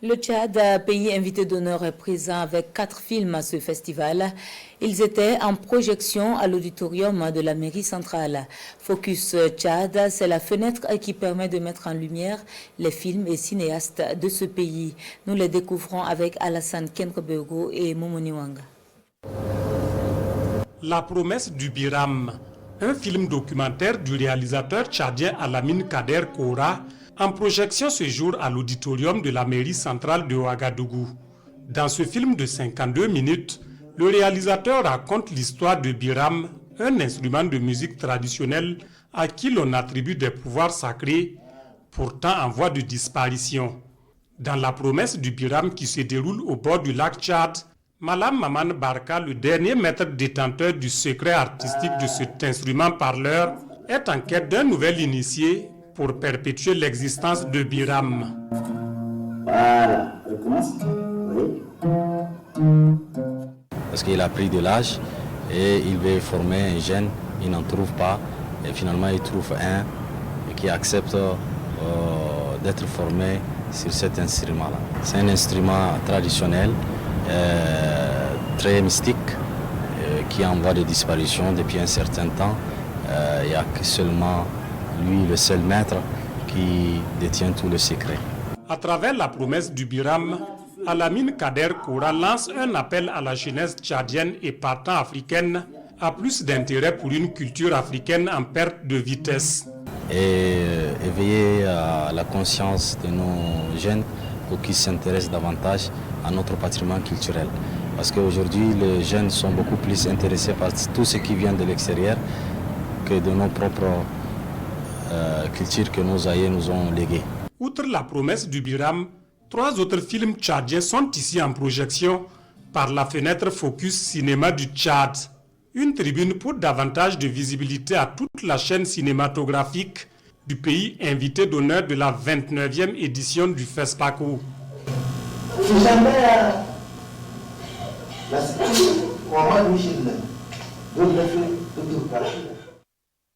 Le Tchad, pays invité d'honneur, est présent avec 4 films à ce festival. Ils étaient en projection à l'auditorium de la mairie centrale. Focus Tchad, c'est la fenêtre qui permet de mettre en lumière les films et cinéastes de ce pays. Nous les découvrons avec Alassane Kenrebego et Momoni Wanga. La promesse du Biram, un film documentaire du réalisateur tchadien Alamine Kader Koura, en projection ce jour à l'auditorium de la mairie centrale de Ouagadougou. Dans ce film de 52 minutes, le réalisateur raconte l'histoire de Biram, un instrument de musique traditionnelle à qui l'on attribue des pouvoirs sacrés, pourtant en voie de disparition. Dans la promesse du Biram qui se déroule au bord du lac Tchad, Malam Maman Barka, le dernier maître détenteur du secret artistique de cet instrument parleur, est en quête d'un nouvel initié pour perpétuer l'existence de Biram. Voilà, recommence. Oui. Parce qu'il a pris de l'âge et il veut former un jeune, il n'en trouve pas. Et finalement, il trouve un qui accepte d'être formé sur cet instrument-là. C'est un instrument traditionnel, très mystique, qui est en voie de disparition depuis un certain temps. Il n'y a que seulement lui, le seul maître, qui détient tout le secret. À travers la promesse du Biram, Alamine Kader Koura lance un appel à la jeunesse tchadienne et partant africaine à plus d'intérêt pour une culture africaine en perte de vitesse. Et éveiller la conscience de nos jeunes pour qu'ils s'intéressent davantage à notre patrimoine culturel. Parce qu'aujourd'hui, les jeunes sont beaucoup plus intéressés par tout ce qui vient de l'extérieur que de nos propres cultures que nos aïeux nous ont léguées. Outre la promesse du Biram, 3 autres films tchadiens sont ici en projection par la fenêtre Focus Cinéma du Tchad. Une tribune pour davantage de visibilité à toute la chaîne cinématographique du pays invité d'honneur de la 29e édition du FESPACO. La